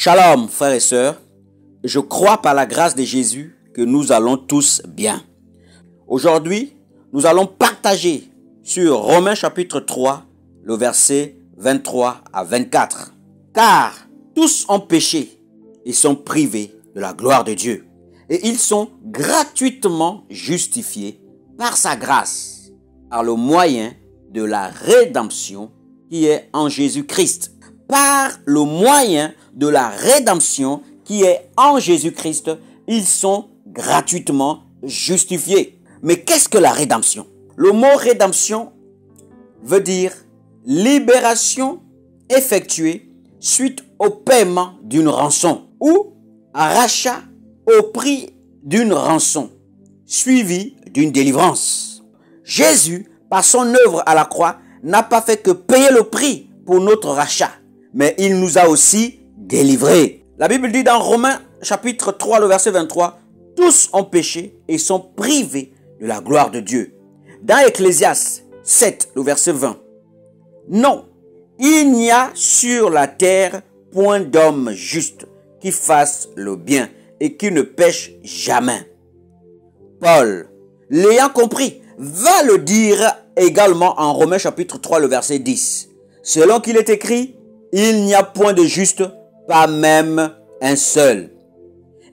Shalom frères et sœurs, je crois par la grâce de Jésus que nous allons tous bien. Aujourd'hui, nous allons partager sur Romains chapitre 3, le verset 23 à 24. Car tous ont péché et sont privés de la gloire de Dieu. Et ils sont gratuitement justifiés par sa grâce, par le moyen de la rédemption qui est en Jésus-Christ. Par le moyen de la rédemption qui est en Jésus-Christ, ils sont gratuitement justifiés. Mais qu'est-ce que la rédemption? Le mot rédemption veut dire libération effectuée suite au paiement d'une rançon ou rachat au prix d'une rançon suivi d'une délivrance. Jésus, par son œuvre à la croix, n'a pas fait que payer le prix pour notre rachat, mais il nous a aussi délivrés. La Bible dit dans Romains chapitre 3, le verset 23, « Tous ont péché et sont privés de la gloire de Dieu. » Dans Ecclésiaste 7, le verset 20, « Non, il n'y a sur la terre point d'homme juste qui fasse le bien et qui ne pêche jamais. » Paul, l'ayant compris, va le dire également en Romains chapitre 3, le verset 10. Selon qu'il est écrit, il n'y a point de juste, pas même un seul.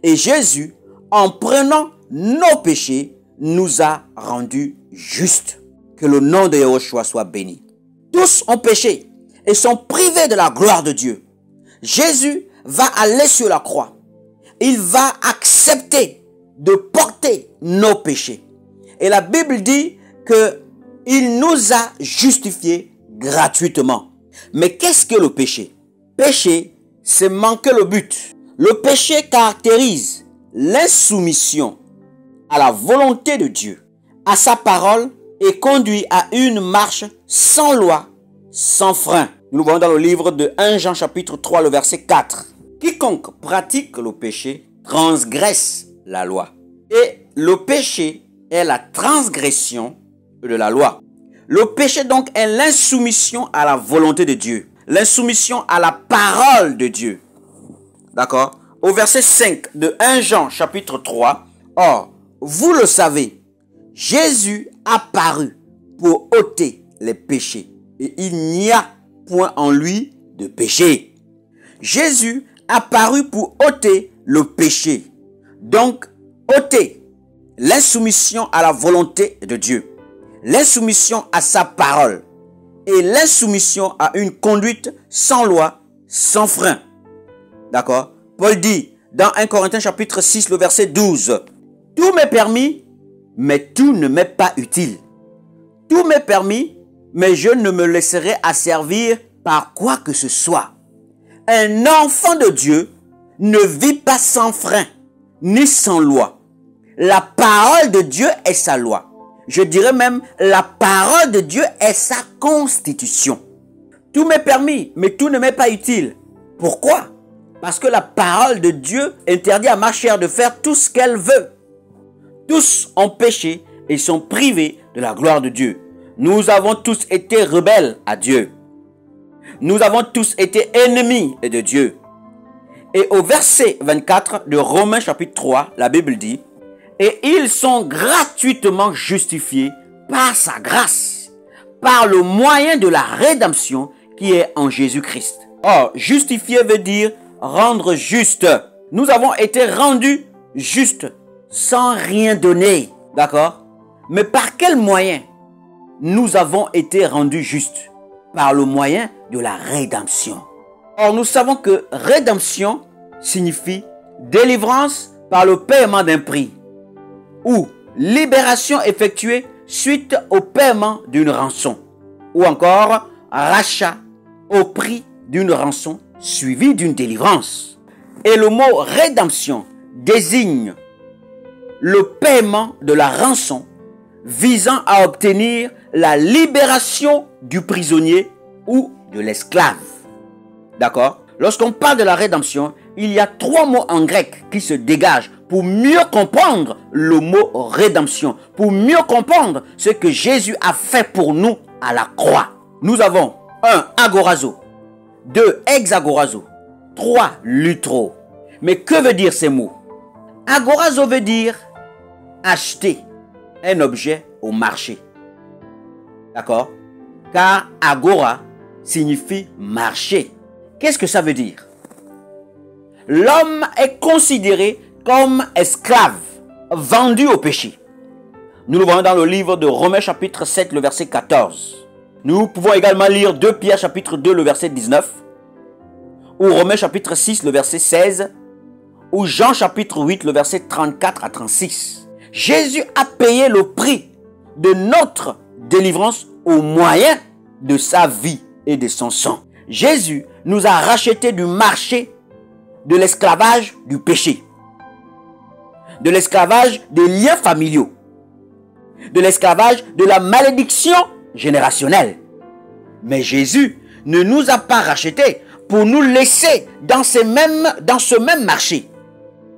Et Jésus, en prenant nos péchés, nous a rendus justes. Que le nom de Yahushua soit béni. Tous ont péché et sont privés de la gloire de Dieu. Jésus va aller sur la croix. Il va accepter de porter nos péchés. Et la Bible dit que il nous a justifiés gratuitement. Mais qu'est-ce que le péché? Péché, c'est manquer le but. Le péché caractérise l'insoumission à la volonté de Dieu, à sa parole et conduit à une marche sans loi, sans frein. Nous le voyons dans le livre de 1 Jean chapitre 3, le verset 4. Quiconque pratique le péché transgresse la loi. Et le péché est la transgression de la loi. Le péché donc est l'insoumission à la volonté de Dieu. L'insoumission à la parole de Dieu. D'accord? Au verset 5 de 1 Jean chapitre 3. Or, vous le savez, Jésus a paru pour ôter les péchés. Et il n'y a point en lui de péché. Jésus a paru pour ôter le péché. Donc, ôter l'insoumission à la volonté de Dieu. L'insoumission à sa parole et l'insoumission à une conduite sans loi, sans frein. D'accord? Paul dit dans 1 Corinthiens chapitre 6, le verset 12, « Tout m'est permis, mais tout ne m'est pas utile. Tout m'est permis, mais je ne me laisserai asservir par quoi que ce soit. » Un enfant de Dieu ne vit pas sans frein, ni sans loi. La parole de Dieu est sa loi. Je dirais même, la parole de Dieu est sa constitution. Tout m'est permis, mais tout ne m'est pas utile. Pourquoi? Parce que la parole de Dieu interdit à ma chair de faire tout ce qu'elle veut. Tous ont péché et sont privés de la gloire de Dieu. Nous avons tous été rebelles à Dieu. Nous avons tous été ennemis de Dieu. Et au verset 24 de Romains chapitre 3, la Bible dit, et ils sont gratuitement justifiés par sa grâce, par le moyen de la rédemption qui est en Jésus-Christ. Or, justifier veut dire rendre juste. Nous avons été rendus justes sans rien donner. D'accord? Mais par quel moyen nous avons été rendus justes? Par le moyen de la rédemption. Or, nous savons que rédemption signifie délivrance par le paiement d'un prix, ou libération effectuée suite au paiement d'une rançon, ou encore rachat au prix d'une rançon suivi d'une délivrance. Et le mot rédemption désigne le paiement de la rançon visant à obtenir la libération du prisonnier ou de l'esclave. D'accord? Lorsqu'on parle de la rédemption, il y a 3 mots en grec qui se dégagent pour mieux comprendre le mot rédemption, pour mieux comprendre ce que Jésus a fait pour nous à la croix. Nous avons 1. Agorazo, 2. Exagorazo, 3 lutros. Mais que veut dire ces mots? Agorazo veut dire acheter un objet au marché. D'accord? Car agora signifie marché. Qu'est-ce que ça veut dire? L'homme est considéré comme esclave, vendu au péché. Nous le voyons dans le livre de Romains chapitre 7, le verset 14. Nous pouvons également lire 2 Pierre chapitre 2, le verset 19. Ou Romains chapitre 6, le verset 16. Ou Jean chapitre 8, le verset 34 à 36. Jésus a payé le prix de notre délivrance au moyen de sa vie et de son sang. Jésus nous a rachetés du marché de l'esclavage du péché, de l'esclavage des liens familiaux, de l'esclavage de la malédiction générationnelle. Mais Jésus ne nous a pas rachetés pour nous laisser dans ce même marché,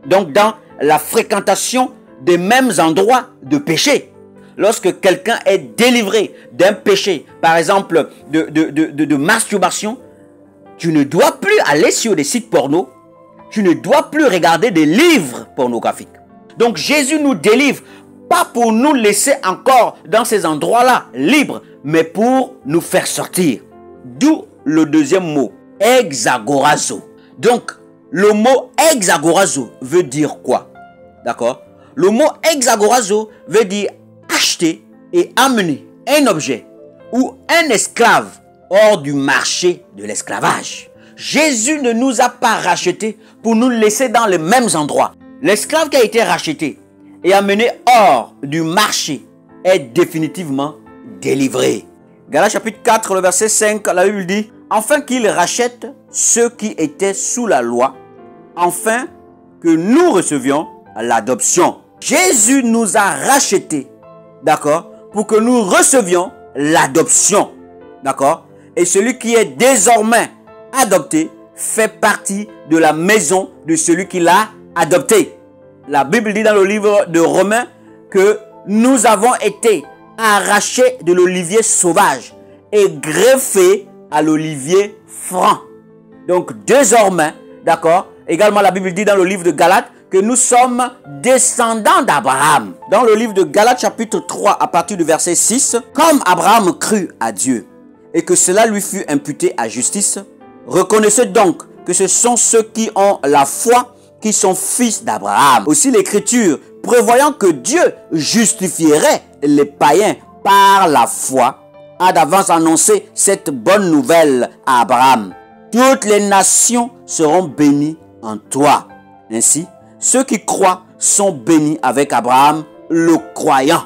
donc dans la fréquentation des mêmes endroits de péché. Lorsque quelqu'un est délivré d'un péché, par exemple de masturbation, tu ne dois plus aller sur des sites porno, tu ne dois plus regarder des livres pornographiques. Donc Jésus nous délivre, pas pour nous laisser encore dans ces endroits-là libres, mais pour nous faire sortir. D'où le deuxième mot, exagorazo. Donc, le mot exagorazo veut dire quoi? D'accord? Le mot exagorazo veut dire acheter et amener un objet ou un esclave hors du marché de l'esclavage. Jésus ne nous a pas rachetés pour nous laisser dans les mêmes endroits. L'esclave qui a été racheté et amené hors du marché est définitivement délivré. Galates chapitre 4, le verset 5, la Bible dit « Afin qu'il rachète ceux qui étaient sous la loi, afin que nous recevions l'adoption. » Jésus nous a rachetés, d'accord, pour que nous recevions l'adoption, d'accord. Et celui qui est désormais adopté fait partie de la maison de celui qui l'a adopté. La Bible dit dans le livre de Romains que nous avons été arrachés de l'olivier sauvage et greffés à l'olivier franc. Donc désormais, d'accord, également la Bible dit dans le livre de Galates que nous sommes descendants d'Abraham. Dans le livre de Galates chapitre 3 à partir du verset 6, comme Abraham crut à Dieu et que cela lui fut imputé à justice, reconnaissez donc que ce sont ceux qui ont la foi qui sont fils d'Abraham. Aussi l'Écriture, prévoyant que Dieu justifierait les païens par la foi, a d'avance annoncé cette bonne nouvelle à Abraham. Toutes les nations seront bénies en toi. Ainsi, ceux qui croient sont bénis avec Abraham, le croyant.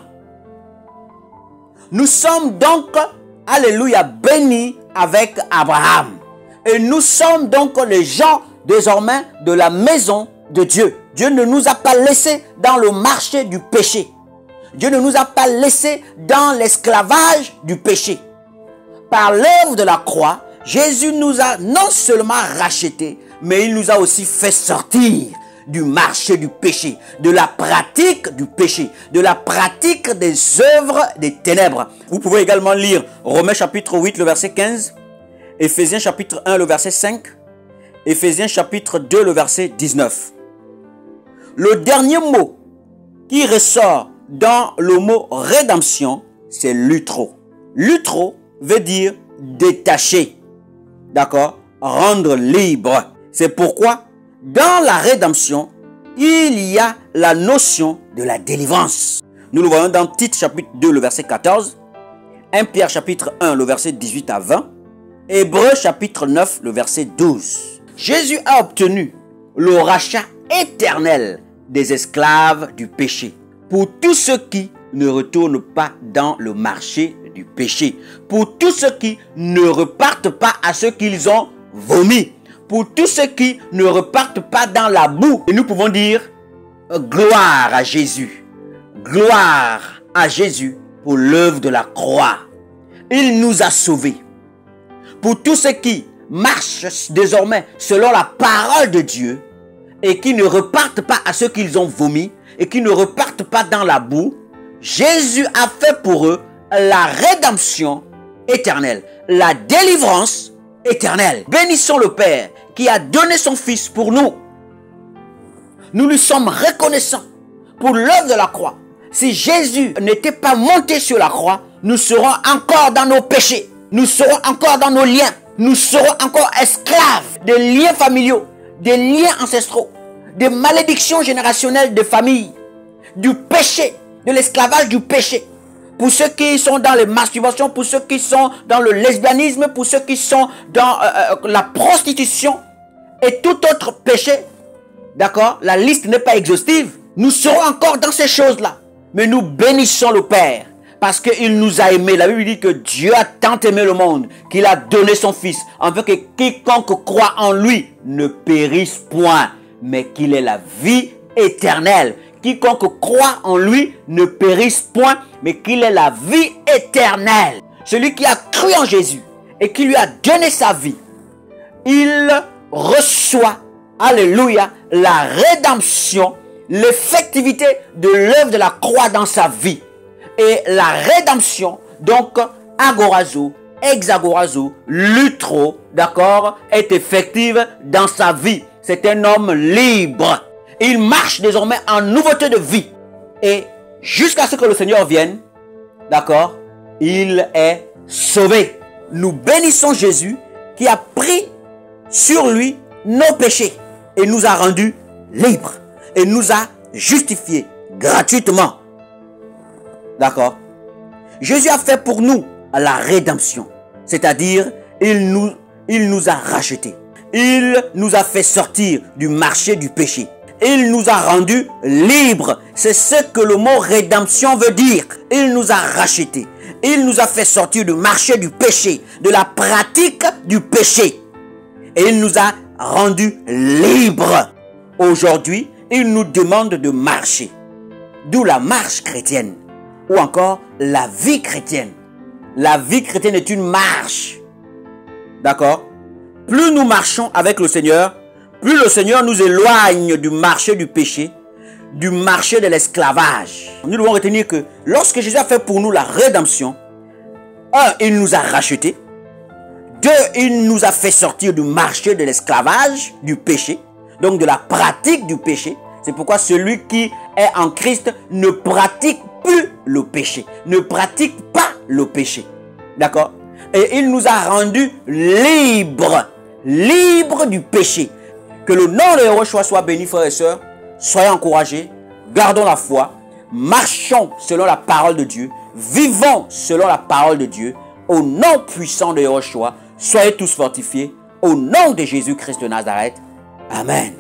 Nous sommes donc, alléluia, bénis avec Abraham. Et nous sommes donc les gens désormais de la maison de Dieu. Dieu ne nous a pas laissés dans le marché du péché. Dieu ne nous a pas laissés dans l'esclavage du péché. Par l'œuvre de la croix, Jésus nous a non seulement rachetés, mais il nous a aussi fait sortir du marché du péché, de la pratique du péché, de la pratique des œuvres des ténèbres. Vous pouvez également lire Romains chapitre 8, le verset 15, Éphésiens chapitre 1, le verset 5, Éphésiens chapitre 2, le verset 19. Le dernier mot qui ressort dans le mot rédemption, c'est lutro. Lutro veut dire détacher, d'accord, rendre libre. C'est pourquoi dans la rédemption, il y a la notion de la délivrance. Nous le voyons dans Tite chapitre 2, le verset 14, 1 Pierre chapitre 1, le verset 18 à 20, Hébreux chapitre 9, le verset 12. Jésus a obtenu le rachat éternel des esclaves du péché pour tous ceux qui ne retournent pas dans le marché du péché, pour tous ceux qui ne repartent pas à ce qu'ils ont vomi, pour tous ceux qui ne repartent pas dans la boue. Et nous pouvons dire gloire à Jésus. Gloire à Jésus pour l'œuvre de la croix. Il nous a sauvés. Pour tous ceux qui marchent désormais selon la parole de Dieu et qui ne repartent pas à ce qu'ils ont vomi et qui ne repartent pas dans la boue, Jésus a fait pour eux la rédemption éternelle, la délivrance éternelle. Bénissons le Père qui a donné son Fils pour nous. Nous lui sommes reconnaissants pour l'œuvre de la croix. Si Jésus n'était pas monté sur la croix, nous serons encore dans nos péchés. Nous serons encore dans nos liens. Nous serons encore esclaves des liens familiaux, des liens ancestraux, des malédictions générationnelles de famille, du péché, de l'esclavage du péché. Pour ceux qui sont dans les masturbations, pour ceux qui sont dans le lesbianisme, pour ceux qui sont dans la prostitution et tout autre péché, d'accord, la liste n'est pas exhaustive. Nous serons encore dans ces choses-là. Mais nous bénissons le Père parce qu'il nous a aimés. La Bible dit que Dieu a tant aimé le monde qu'il a donné son Fils, afin que quiconque croit en lui ne périsse point, mais qu'il ait la vie éternelle. Quiconque croit en lui ne périsse point, mais qu'il ait la vie éternelle. Celui qui a cru en Jésus et qui lui a donné sa vie, il reçoit, alléluia, la rédemption, l'effectivité de l'œuvre de la croix dans sa vie. Et la rédemption, donc, agorazo, exagorazo, lutro, d'accord, est effective dans sa vie. C'est un homme libre. Il marche désormais en nouveauté de vie. Et jusqu'à ce que le Seigneur vienne, d'accord, il est sauvé. Nous bénissons Jésus qui a pris sur lui nos péchés et nous a rendus libres et nous a justifiés gratuitement. D'accord? Jésus a fait pour nous la rédemption, c'est-à-dire il nous a rachetés. Il nous a fait sortir du marché du péché. Il nous a rendus libres. C'est ce que le mot rédemption veut dire. Il nous a rachetés. Il nous a fait sortir du marché du péché, de la pratique du péché. Et il nous a rendus libres. Aujourd'hui, il nous demande de marcher. D'où la marche chrétienne. Ou encore la vie chrétienne. La vie chrétienne est une marche. D'accord? Plus nous marchons avec le Seigneur, plus le Seigneur nous éloigne du marché du péché, du marché de l'esclavage. Nous devons retenir que lorsque Jésus a fait pour nous la rédemption, un, il nous a rachetés. Deux, il nous a fait sortir du marché de l'esclavage, du péché, donc de la pratique du péché. C'est pourquoi celui qui est en Christ ne pratique plus le péché, ne pratique pas le péché. D'accord? Et il nous a rendus libres, libres du péché. Que le nom de Yahushua soit béni, frères et sœurs. Soyez encouragés, gardons la foi, marchons selon la parole de Dieu, vivons selon la parole de Dieu. Au nom puissant de Yahushua, soyez tous fortifiés. Au nom de Jésus-Christ de Nazareth. Amen.